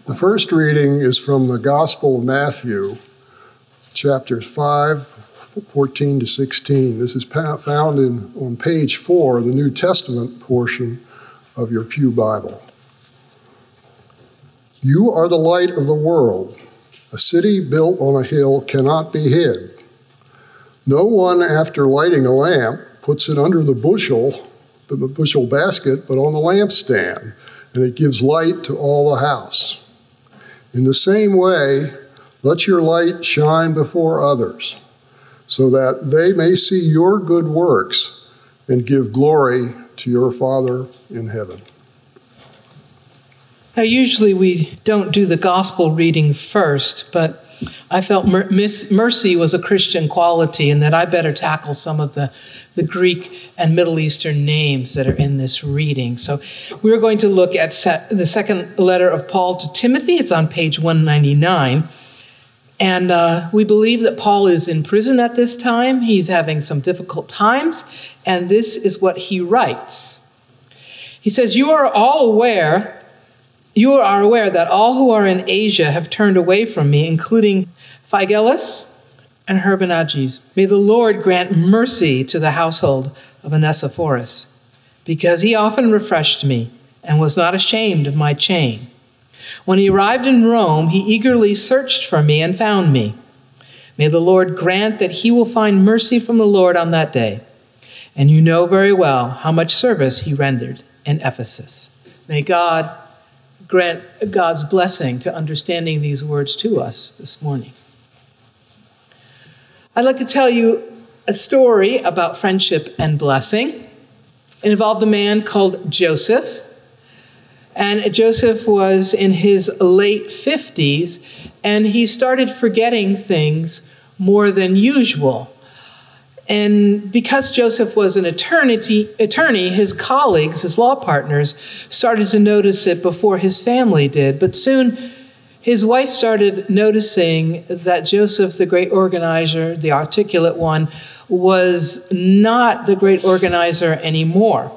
The first reading is from the Gospel of Matthew, chapters 5, 14 to 16. This is found on page 4, the New Testament portion of your Pew Bible. You are the light of the world. A city built on a hill cannot be hid. No one, after lighting a lamp, puts it under the bushel basket, but on the lampstand, and it gives light to all the house. In the same way, let your light shine before others, so that they may see your good works and give glory to your Father in heaven. Now, usually we don't do the gospel reading first, but I felt mercy was a Christian quality and that I better tackle some of the Greek and Middle Eastern names that are in this reading. So we're going to look at the second letter of Paul to Timothy. It's on page 199. And we believe that Paul is in prison at this time. He's having some difficult times, and this is what he writes. He says, You are aware that all who are in Asia have turned away from me, including Phygelus and Hermogenes. May the Lord grant mercy to the household of Onesiphorus, because he often refreshed me and was not ashamed of my chain. When he arrived in Rome, he eagerly searched for me and found me. May the Lord grant that he will find mercy from the Lord on that day. And you know very well how much service he rendered in Ephesus. May God grant God's blessing to understanding these words to us this morning. I'd like to tell you a story about friendship and blessing. It involved a man called Joseph. And Joseph was in his late 50s, and he started forgetting things more than usual. And because Joseph was an attorney, his colleagues, his law partners, started to notice it before his family did. But soon his wife started noticing that Joseph, the great organizer, the articulate one, was not the great organizer anymore.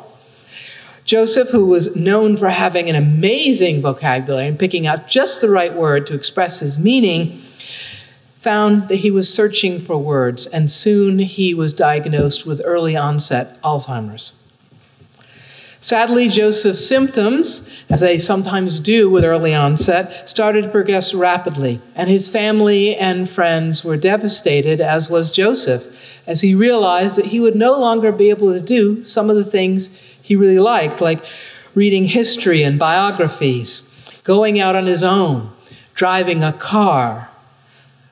Joseph, who was known for having an amazing vocabulary and picking out just the right word to express his meaning, found that he was searching for words, and soon he was diagnosed with early onset Alzheimer's. Sadly, Joseph's symptoms, as they sometimes do with early onset, started to progress rapidly, and his family and friends were devastated, as was Joseph, as he realized that he would no longer be able to do some of the things he really liked, like reading history and biographies, going out on his own, driving a car.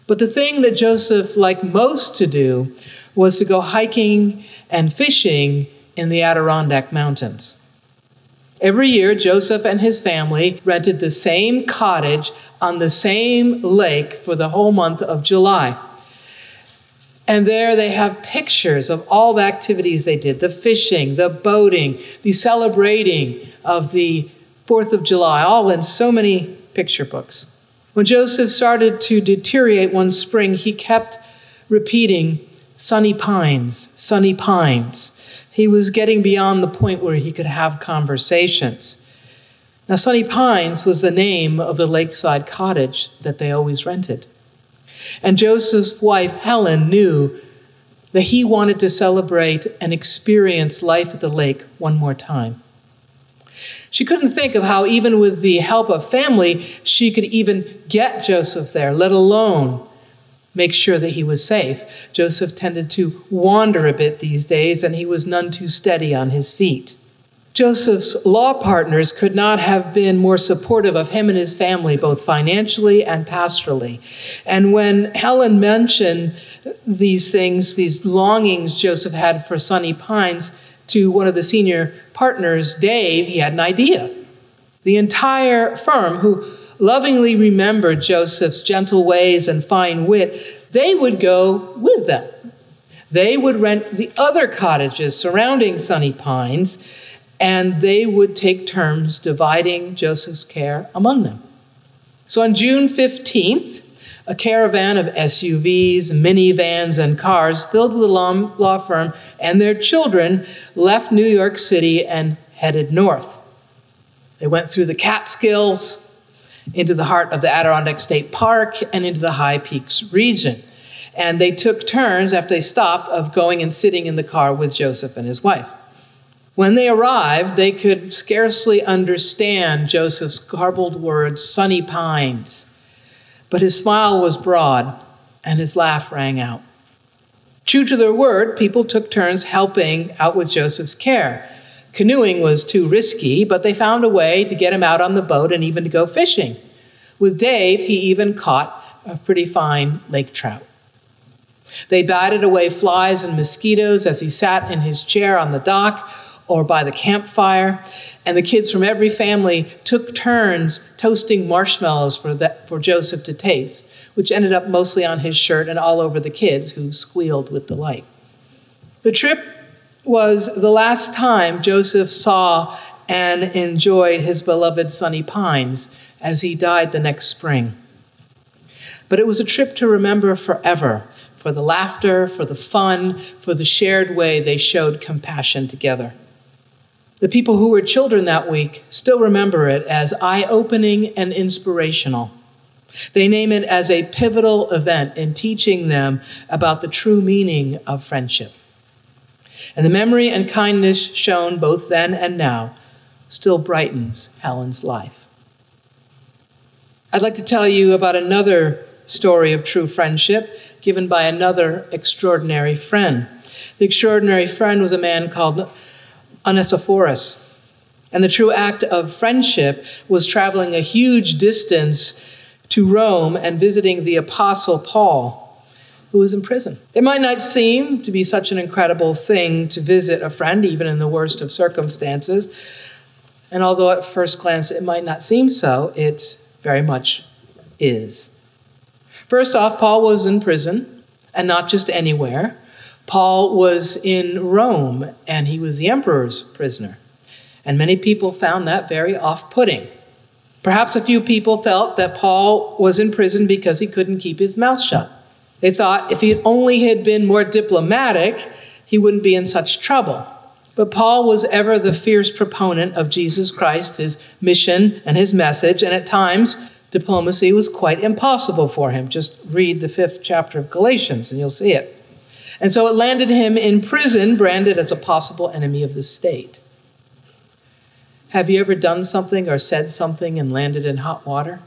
But the thing that Joseph liked most to do was to go hiking and fishing in the Adirondack Mountains. Every year, Joseph and his family rented the same cottage on the same lake for the whole month of July. And there they have pictures of all the activities they did, the fishing, the boating, the celebrating of the 4th of July, all in so many picture books. When Joseph started to deteriorate one spring, he kept repeating, "Sunny Pines, Sunny Pines." He was getting beyond the point where he could have conversations. Now, Sunny Pines was the name of the lakeside cottage that they always rented. And Joseph's wife, Helen, knew that he wanted to celebrate and experience life at the lake one more time. She couldn't think of how, even with the help of family, she could even get Joseph there, let alone make sure that he was safe. Joseph tended to wander a bit these days, and he was none too steady on his feet. Joseph's law partners could not have been more supportive of him and his family, both financially and pastorally. And when Helen mentioned these things, these longings Joseph had for Sunny Pines, to one of the senior partners, Dave, he had an idea. The entire firm, who lovingly remembered Joseph's gentle ways and fine wit, they would go with them. They would rent the other cottages surrounding Sunny Pines, and they would take turns dividing Joseph's care among them. So on June 15th, a caravan of SUVs, minivans, and cars filled with the law firm and their children left New York City and headed north. They went through the Catskills into the heart of the Adirondack State Park and into the High Peaks region. And they took turns after they stopped of going and sitting in the car with Joseph and his wife. When they arrived, they could scarcely understand Joseph's garbled words, "sunny pines." But his smile was broad and his laugh rang out. True to their word, people took turns helping out with Joseph's care. Canoeing was too risky, but they found a way to get him out on the boat and even to go fishing. With Dave, he even caught a pretty fine lake trout. They batted away flies and mosquitoes as he sat in his chair on the dock or by the campfire, and the kids from every family took turns toasting marshmallows for Joseph to taste, which ended up mostly on his shirt and all over the kids, who squealed with delight. The trip was the last time Joseph saw and enjoyed his beloved sunny pines, as he died the next spring. But it was a trip to remember forever, for the laughter, for the fun, for the shared way they showed compassion together. The people who were children that week still remember it as eye-opening and inspirational. They name it as a pivotal event in teaching them about the true meaning of friendship. And the memory and kindness shown both then and now still brightens Helen's life. I'd like to tell you about another story of true friendship given by another extraordinary friend. The extraordinary friend was a man called Onesiphorus. And the true act of friendship was traveling a huge distance to Rome and visiting the Apostle Paul, who was in prison. It might not seem to be such an incredible thing to visit a friend, even in the worst of circumstances. And although at first glance it might not seem so, it very much is. First off, Paul was in prison, and not just anywhere. Paul was in Rome, and he was the emperor's prisoner. And many people found that very off-putting. Perhaps a few people felt that Paul was in prison because he couldn't keep his mouth shut. They thought if he only had been more diplomatic, he wouldn't be in such trouble. But Paul was ever the fierce proponent of Jesus Christ, his mission and his message, and at times diplomacy was quite impossible for him. Just read the 5th chapter of Galatians and you'll see it. And so it landed him in prison, branded as a possible enemy of the state. Have you ever done something or said something and landed in hot water?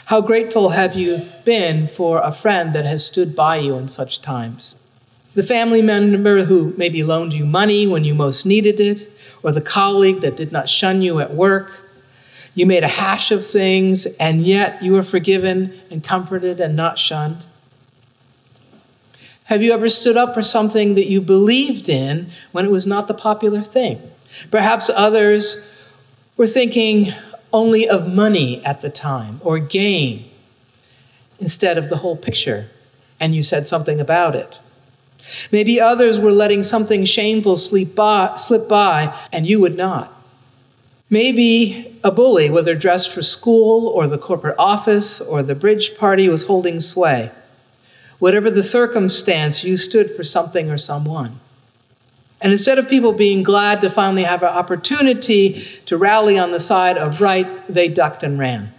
How grateful have you been for a friend that has stood by you in such times? The family member who maybe loaned you money when you most needed it, or the colleague that did not shun you at work. You made a hash of things, and yet you were forgiven and comforted and not shunned. Have you ever stood up for something that you believed in when it was not the popular thing? Perhaps others were thinking only of money at the time, or gain, instead of the whole picture, and you said something about it. Maybe others were letting something shameful slip by, and you would not. Maybe a bully, whether dressed for school or the corporate office or the bridge party, was holding sway. Whatever the circumstance, you stood for something or someone. And instead of people being glad to finally have an opportunity to rally on the side of right, they ducked and ran.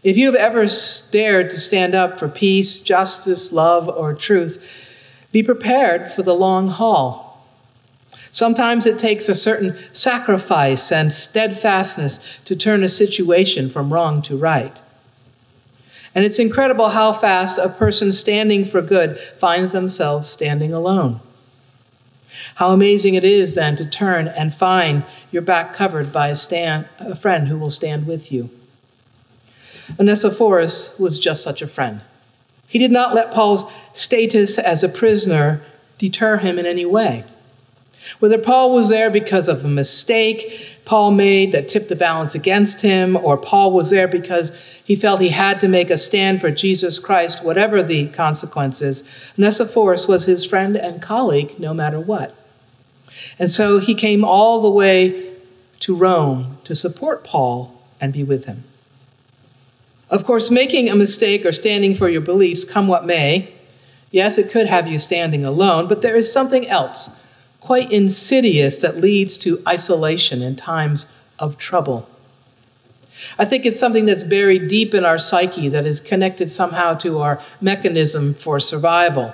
If you have ever dared to stand up for peace, justice, love, or truth, be prepared for the long haul. Sometimes it takes a certain sacrifice and steadfastness to turn a situation from wrong to right. And it's incredible how fast a person standing for good finds themselves standing alone. How amazing it is then to turn and find your back covered by a friend who will stand with you. Onesiphorus was just such a friend. He did not let Paul's status as a prisoner deter him in any way. Whether Paul was there because of a mistake Paul made that tipped the balance against him, or Paul was there because he felt he had to make a stand for Jesus Christ, whatever the consequences, Onesiphorus was his friend and colleague no matter what. And so he came all the way to Rome to support Paul and be with him. Of course, making a mistake or standing for your beliefs, come what may, yes, it could have you standing alone, but there is something else, quite insidious, that leads to isolation in times of trouble. I think it's something that's buried deep in our psyche that is connected somehow to our mechanism for survival.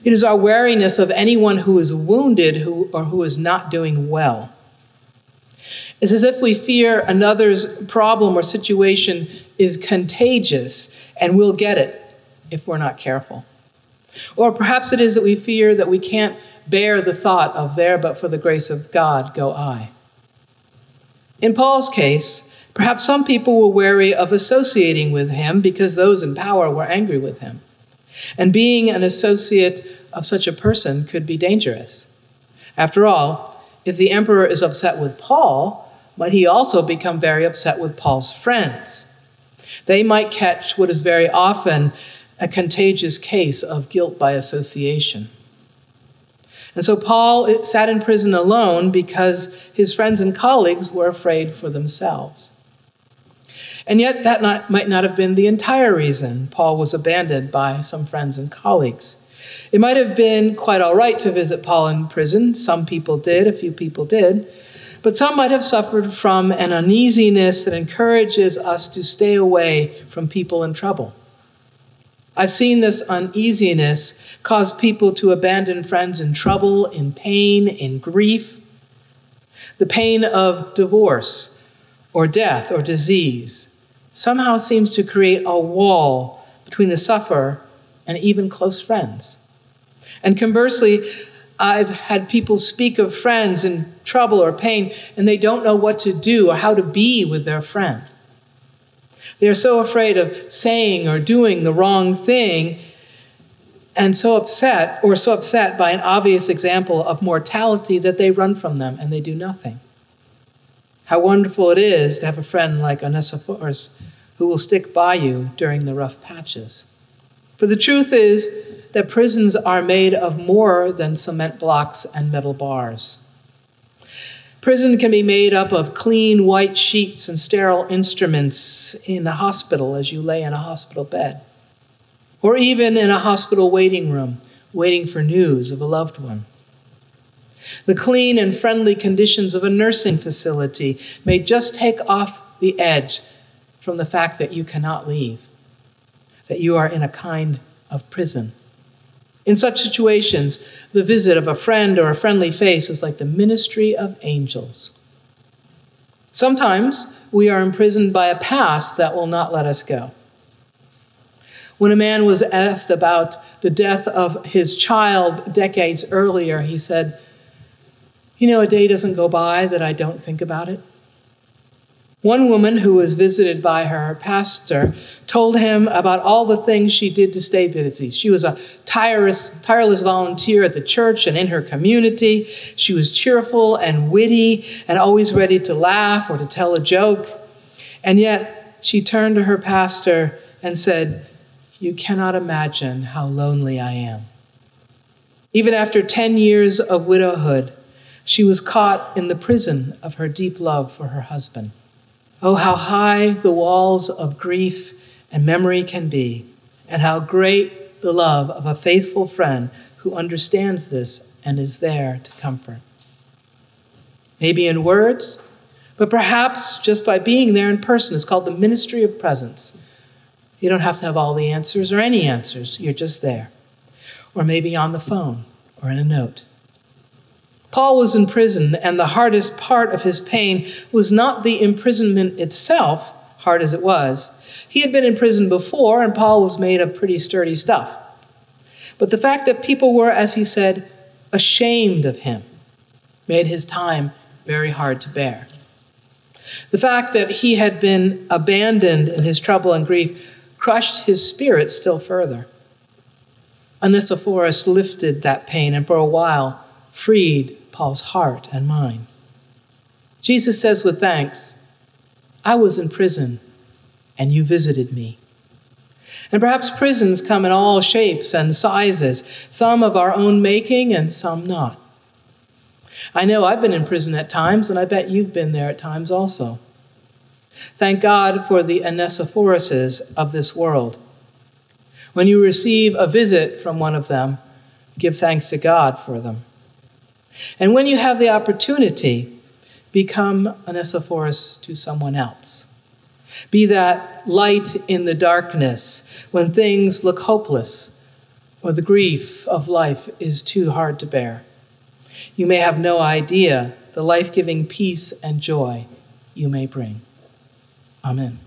It is our wariness of anyone who is wounded or who is not doing well. It's as if we fear another's problem or situation is contagious and we'll get it if we're not careful. Or perhaps it is that we fear that we can't bear the thought of there, but for the grace of God, go I. In Paul's case, perhaps some people were wary of associating with him because those in power were angry with him. And being an associate of such a person could be dangerous. After all, if the emperor is upset with Paul, might he also become very upset with Paul's friends? They might catch what is very often a contagious case of guilt by association. And so Paul sat in prison alone because his friends and colleagues were afraid for themselves. And yet that might not have been the entire reason Paul was abandoned by some friends and colleagues. It might have been quite all right to visit Paul in prison. Some people did, a few people did. But some might have suffered from an uneasiness that encourages us to stay away from people in trouble. I've seen this uneasiness cause people to abandon friends in trouble, in pain, in grief. The pain of divorce or death or disease somehow seems to create a wall between the sufferer and even close friends. And conversely, I've had people speak of friends in trouble or pain, and they don't know what to do or how to be with their friend. They're so afraid of saying or doing the wrong thing, and so upset by an obvious example of mortality that they run from them and they do nothing. How wonderful it is to have a friend like Onesiphorus who will stick by you during the rough patches. For the truth is that prisons are made of more than cement blocks and metal bars. Prison can be made up of clean white sheets and sterile instruments in a hospital as you lay in a hospital bed, or even in a hospital waiting room, waiting for news of a loved one. The clean and friendly conditions of a nursing facility may just take off the edge from the fact that you cannot leave, that you are in a kind of prison. In such situations, the visit of a friend or a friendly face is like the ministry of angels. Sometimes we are imprisoned by a past that will not let us go. When a man was asked about the death of his child decades earlier, he said, a day doesn't go by that I don't think about it. One woman who was visited by her pastor told him about all the things she did to stay busy. She was a tireless volunteer at the church and in her community. She was cheerful and witty and always ready to laugh or to tell a joke. And yet she turned to her pastor and said, "You cannot imagine how lonely I am." Even after 10 years of widowhood, she was caught in the prison of her deep love for her husband. Oh, how high the walls of grief and memory can be, and how great the love of a faithful friend who understands this and is there to comfort. Maybe in words, but perhaps just by being there in person. It's called the ministry of presence. You don't have to have all the answers or any answers. You're just there. Or maybe on the phone or in a note. Paul was in prison, and the hardest part of his pain was not the imprisonment itself, hard as it was. He had been in prison before, and Paul was made of pretty sturdy stuff. But the fact that people were, as he said, ashamed of him made his time very hard to bear. The fact that he had been abandoned in his trouble and grief crushed his spirit still further. Onesiphorus lifted that pain and for a while freed Paul's heart and mind. Jesus says with thanks, "I was in prison and you visited me." And perhaps prisons come in all shapes and sizes, some of our own making and some not. I know I've been in prison at times, and I bet you've been there at times also. Thank God for the Onesiphoruses of this world. When you receive a visit from one of them, give thanks to God for them. And when you have the opportunity, Become an Onesiphorus to someone else. Be that light in the darkness when things look hopeless or the grief of life is too hard to bear. You may have no idea the life-giving peace and joy you may bring. Amen.